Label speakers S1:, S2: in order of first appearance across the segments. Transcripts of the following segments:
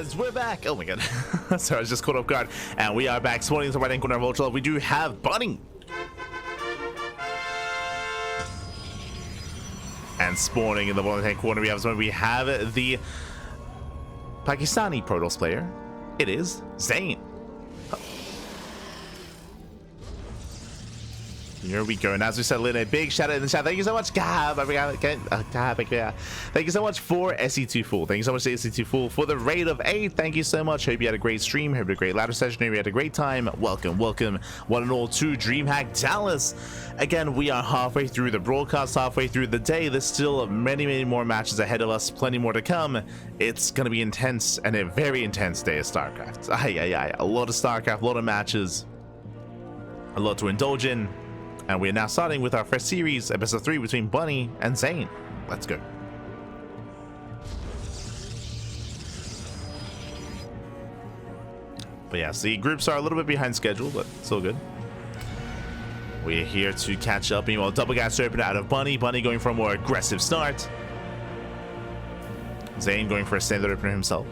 S1: guys, we're back. Oh my god. Sorry, I was just caught off guard. And we are back spawning the right hand corner of Ultra. We do have Bunny. And spawning in the bottom hand corner, we have the Pakistani Protoss player. It is Zain. Here we go, and as we settle in, a big shout out in the chat. Thank you so much, Gab. Thank you so much for SE2 Thank you so much to SE2 for the raid of 8. Thank you so much. Hope you had a great stream. Hope you had a great ladder session. Hope you had a great time. Welcome, welcome, one and all, to DreamHack Dallas. Again, we are halfway through the broadcast, halfway through the day. There's still many more matches ahead of us. Plenty more to come. It's going to be intense, and a very intense day of StarCraft. A lot of StarCraft, a lot of matches, a lot to indulge in. And we're now starting with our first series, episode 3, between Bunny and Zain. Let's go. But yeah, the groups are a little bit behind schedule, but still good. We're here to catch up. Meanwhile, double gas open out of Bunny. Bunny going for a more aggressive start. Zain going for a standard opener himself.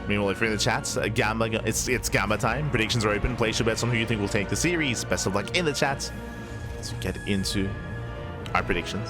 S1: Meanwhile, if you're in the chats, Gamma, it's Gamma time. Predictions are open. Place your bets on who you think will take the series. Best of luck in the chat. Let's get into our predictions.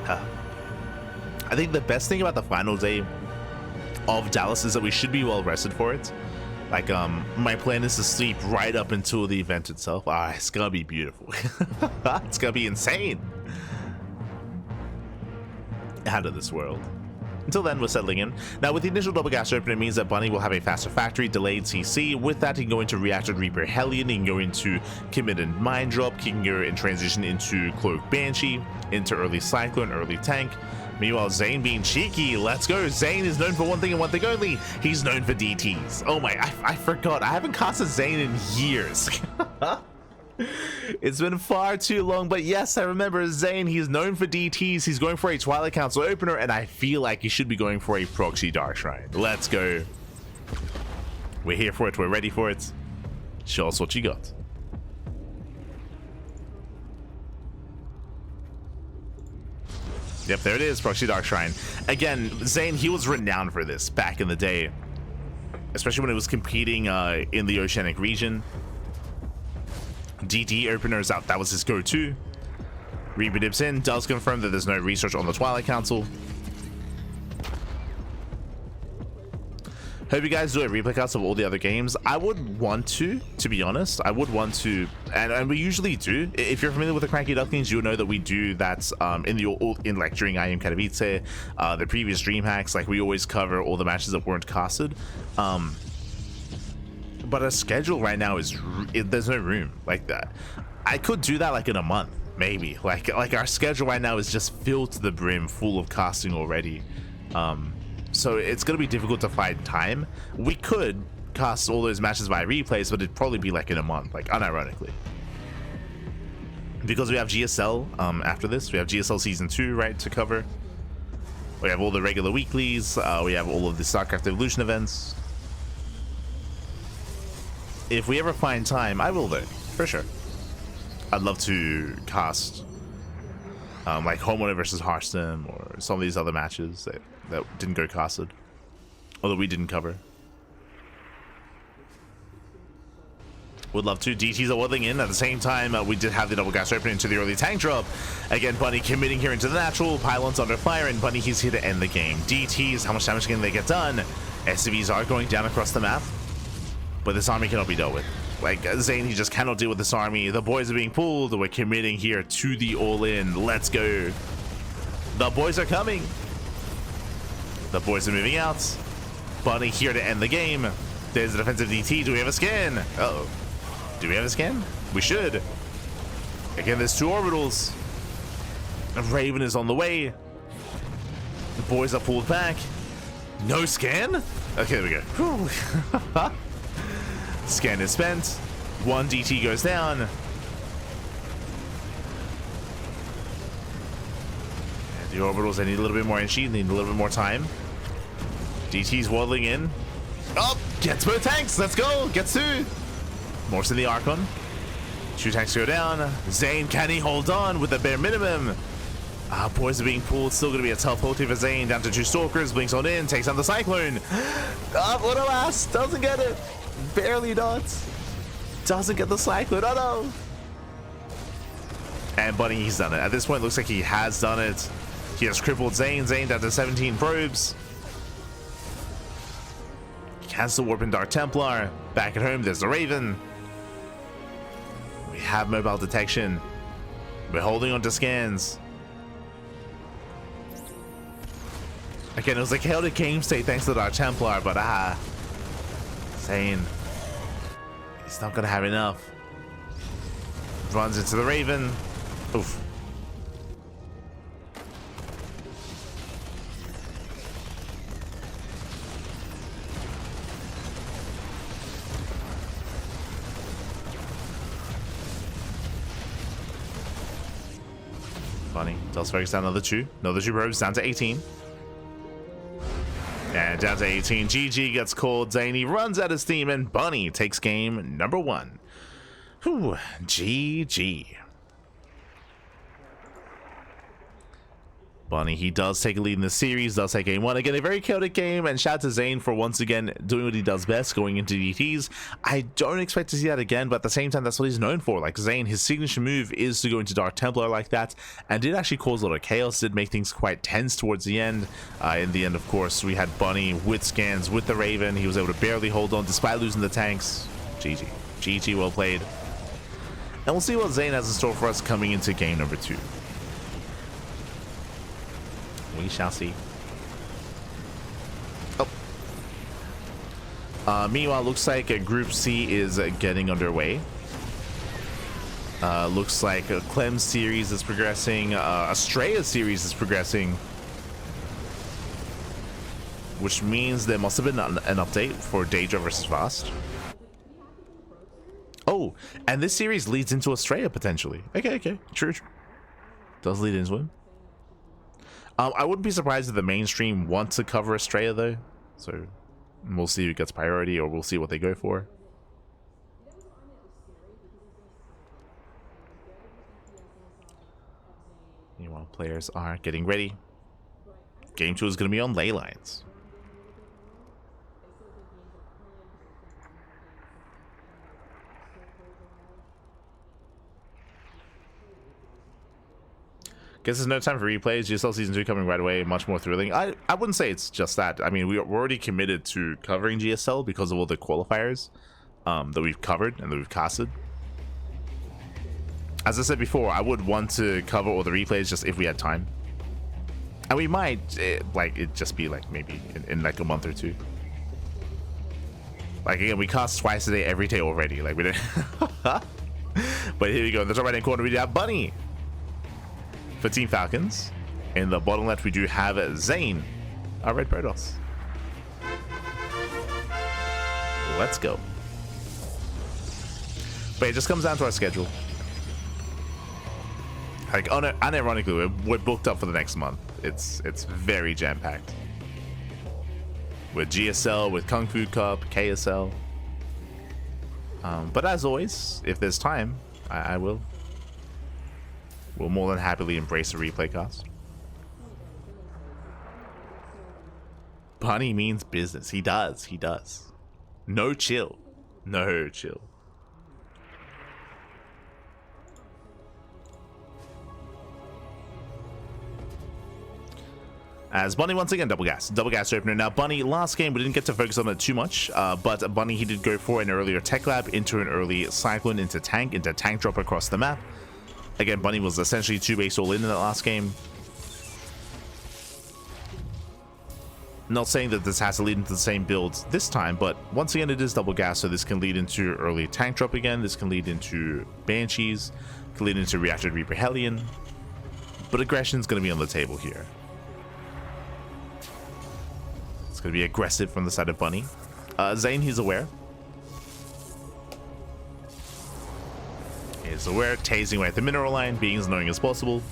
S1: I think the best thing about the final day of Dallas is that we should be well rested for it. Like, my plan is to sleep right up until the event itself. It's gonna be beautiful. It's gonna be insane. Out of this world. Until then, we're settling in. Now, with the initial double gas open, it means that Bunny will have a faster factory, delayed CC. With that, he can go into Reactor Reaper Hellion, he can go into Committed Mind Drop, he can go and transition into Cloak Banshee, into early Cyclone, early Tank. Meanwhile, Zain being cheeky. Let's go. Zain is known for one thing and one thing only. He's known for DTs. Oh my, I forgot. I haven't casted Zain in years. It's been far too long, but yes, I remember Zain. He's known for DTs. He's going for a Twilight Council opener, and I feel like he should be going for a proxy Dark Shrine. Let's go. We're here for it. We're ready for it. Show us what you got. Yep, there it is, proxy Dark Shrine. Again, Zain, he was renowned for this back in the day, especially when it was competing in the Oceanic region. DT openers out, that was his go-to. Reaper dips in, does confirm that there's no research on the Twilight Council. Hope you guys do a replay cast of all the other games. I would want to be honest. I would want to, and we usually do. If you're familiar with the CranKy Ducklings, you'll know that we do that in like during IM Katowice, the previous DreamHacks. Like, we always cover all the matches that weren't casted. But our schedule right now is there's no room like that. I could do that like in a month, maybe. Like our schedule right now is just filled to the brim, full of casting already. So it's gonna be difficult to find time. We could cast all those matches by replays, but it'd probably be like in a month, like unironically. Because we have GSL after this, we have GSL Season 2, right, to cover. We have all the regular weeklies. We have all of the StarCraft Evolution events. If we ever find time, I will though, for sure. I'd love to cast like Homeowner versus Hearthstone or some of these other matches that didn't go casted, although we didn't cover. Would love to. DTs are waddling in at the same time. We did have the double gas open into the early tank drop. Again, Bunny committing here into the natural. Pylons under fire, and Bunny, he's here to end the game. DTs, how much damage can they get done? SCVs are going down across the map, but this army cannot be dealt with. Like, Zain, he just cannot deal with this army. The boys are being pulled. We're committing here to the all-in. Let's go. The boys are coming. The boys are moving out. Bunny here to end the game. There's the defensive DT. Do we have a scan? Uh-oh. Do we have a scan? We should. Again, there's 2 orbitals. Raven is on the way. The boys are pulled back. No scan? Okay, there we go. Whew. Scan is spent. 1 DT goes down. And the orbitals, they need a little bit more energy, need a little bit more time. DT's waddling in. Oh, gets both tanks. Let's go. Gets 2. Morse in the Archon. Two tanks go down. Zain, can he hold on with the bare minimum? Boys are being pulled. Still going to be a tough ulti for Zain. Down to two Stalkers. Blinks on in. Takes on the Cyclone. What a last. Doesn't get it. Barely dots. Doesn't get the Cyclone. Oh no. And Bunny, he's done it. At this point, looks like he has done it. He has crippled Zain. Zain down to 17 probes. Cancel Warp and Dark Templar. Back at home, there's the Raven. We have mobile detection. We're holding on to scans. Again, it was a chaotic game state thanks to the Dark Templar, but Zain, he's not gonna have enough. Runs into the Raven. Oof. Funny. Does focus down another two probes down to 18. And down to 18. GG gets called. Zain, he runs out of steam, and Bunny takes game number 1. Whew. GG. Bunny, he does take a lead in the series, does take game 1. Again, a very chaotic game, and shout out to Zain for once again doing what he does best, going into DTs. I don't expect to see that again, but at the same time, that's what he's known for. Like Zain, his signature move is to go into Dark Templar like that, and did actually cause a lot of chaos, did make things quite tense towards the end. In the end, of course, we had Bunny with scans, with the Raven. He was able to barely hold on despite losing the tanks. GG. GG, well played. And we'll see what Zain has in store for us coming into game number 2. We shall see. Meanwhile, looks like Group C is getting underway. Looks like a Clem series is progressing. Estrella series is progressing. Which means there must have been an update for Daedra versus Vast. Oh, and this series leads into Estrella potentially. Okay. True. Does lead into him. I wouldn't be surprised if the mainstream wants to cover Estrella though, so we'll see who gets priority, or we'll see what they go for. Meanwhile, players are getting ready. Game 2 is going to be on ley lines. Guess there's no time for replays. GSL Season 2 coming right away. Much more thrilling. I wouldn't say it's just that. I mean, we're already committed to covering GSL because of all the qualifiers that we've covered and that we've casted. As I said before, I would want to cover all the replays just if we had time. And we might, it just be like maybe in like a month or two. Like again, we cast twice a day every day already. Like we didn't. But here we go. In the top right hand corner, we have Bunny for Team Falcons. In the bottom left, we do have Zain, our Red Protoss. Let's go. But it just comes down to our schedule. Like, unironically, we're booked up for the next month. It's very jam-packed. With GSL, with Kung Fu Cup, KSL. But as always, if there's time, I will. We'll more than happily embrace a replay cast. Bunny means business. He does. He does. No chill. No chill. As Bunny once again double gas opener. Now Bunny last game we didn't get to focus on it too much, but Bunny he did go for an earlier tech lab into an early cyclone into tank drop across the map. Again, Bunny was essentially 2-base all in that last game. Not saying that this has to lead into the same builds this time, but once again it is double gas, so this can lead into early tank drop again. This can lead into Banshees, can lead into Reactor Reaper Hellion, but aggression's going to be on the table here. It's going to be aggressive from the side of Bunny. Zain, he's aware. He's aware, tasing away at the mineral line, being as annoying as possible.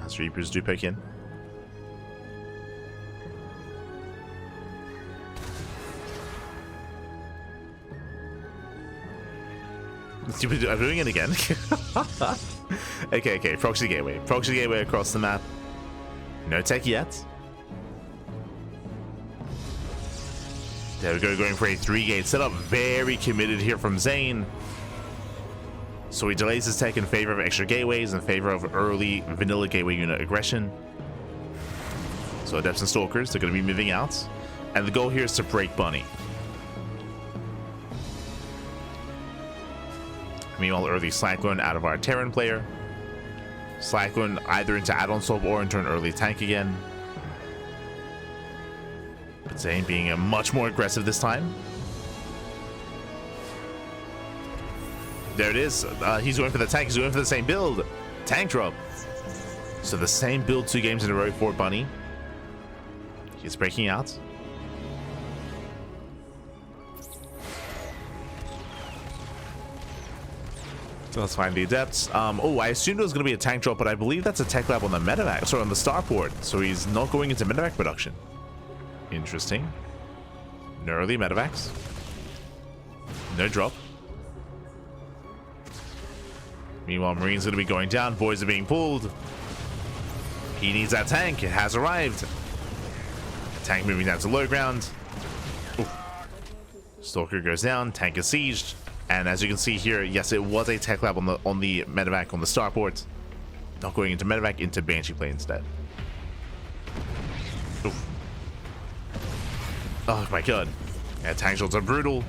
S1: as Reapers do pick in. I'm doing it again. Okay, proxy gateway. Proxy gateway across the map. No tech yet. There we go, going for a 3-gate setup. Very committed here from Zain. So he delays his tech in favor of extra gateways, in favor of early vanilla gateway unit aggression. So Adepts and Stalkers, they're going to be moving out. And the goal here is to break Bunny. Meanwhile, early Cyclone out of our Terran player. Cyclone either into add-on swap or into an early tank again. But Zain being much more aggressive this time. There it is. He's going for the tank. He's going for the same build. Tank drop. So the same build 2 games in a row for Bunny. He's breaking out. So let's find the Adepts. Oh, I assumed it was going to be a tank drop, but I believe that's a tech lab on the medevac. Sorry, on the starport. So he's not going into medevac production. Interesting. No early medevacs. No drop. Meanwhile, Marine's going to be going down. Boys are being pulled. He needs that tank. It has arrived. Tank moving down to low ground. Oof. Stalker goes down. Tank is sieged. And as you can see here, yes, it was a tech lab on the medevac on the starport. Not going into medevac, into Banshee play instead. Oof. Oh my god. Yeah, tank shots are brutal.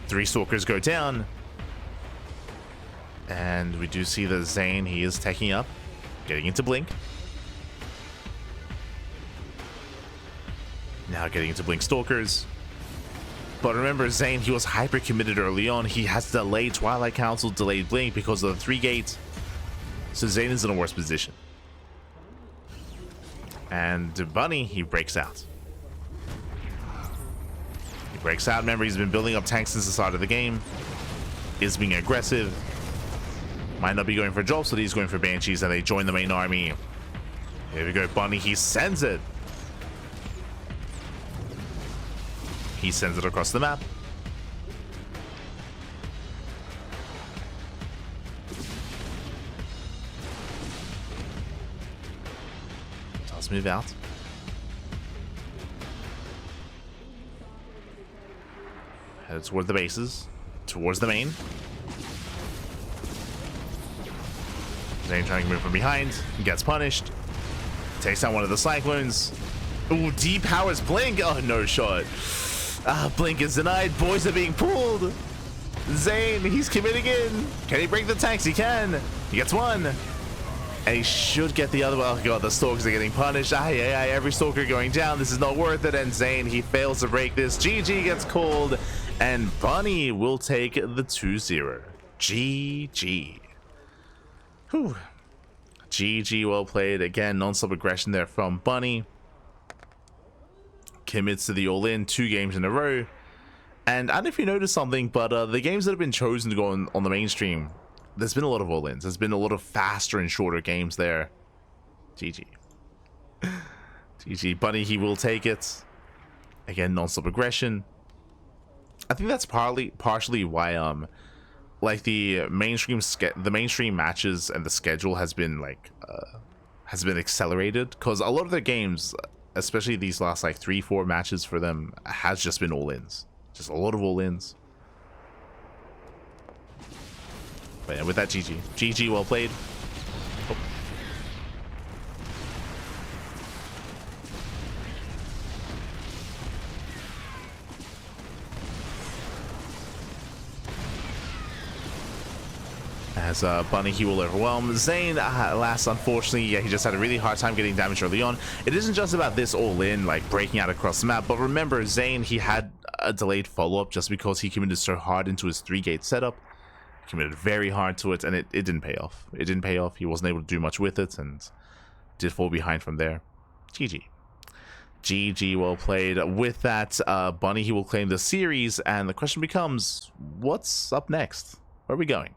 S1: 3 Stalkers go down. And we do see the Zain, he is teching up. Getting into Blink. Now getting into Blink Stalkers. But remember, Zain, he was hyper committed early on. He has delayed Twilight Council, delayed Blink because of the 3 gates. So Zain is in a worse position. And Bunny, he breaks out. He breaks out. Remember, he's been building up tanks since the start of the game. Is being aggressive. Might not be going for drops, but he's going for Banshees, and they join the main army. Here we go, Bunny, he sends it. He sends it across the map. Let's move out. Head toward the bases, towards the main. Zain trying to move from behind. He gets punished. Takes out one of the Cyclones. Ooh, depowers Blink. Oh, no shot. Blink is denied. Boys are being pulled. Zain, he's committing in. Can he break the tanks? He can. He gets one. And he should get the other one. Oh god, the Stalkers are getting punished. Every Stalker going down. This is not worth it. And Zain, he fails to break this. GG gets called. And Bunny will take the 2-0. GG. Whew. GG, well played. Again, non-stop aggression there from Bunny. Commits to the all-in 2 games in a row. And I don't know if you noticed something, but the games that have been chosen to go on the mainstream, there's been a lot of all-ins. There's been a lot of faster and shorter games there. GG. GG. Bunny, he will take it. Again, non-stop aggression. I think that's partially why like the mainstream matches and the schedule has been accelerated, because a lot of their games, especially these last like 3-4 matches for them, has just been all-ins. Just a lot of all-ins. But yeah, with that, GG. GG, well played. Oh. As Bunny, he will overwhelm. Zain, last, unfortunately, yeah, he just had a really hard time getting damage early on. It isn't just about this all-in, like, breaking out across the map, but remember, Zain, he had a delayed follow-up just because he committed so hard into his 3-gate setup. He committed very hard to it, and it didn't pay off. It didn't pay off. He wasn't able to do much with it, and did fall behind from there. GG. GG, well played. With that, Bunny, he will claim the series, and the question becomes, what's up next? Where are we going?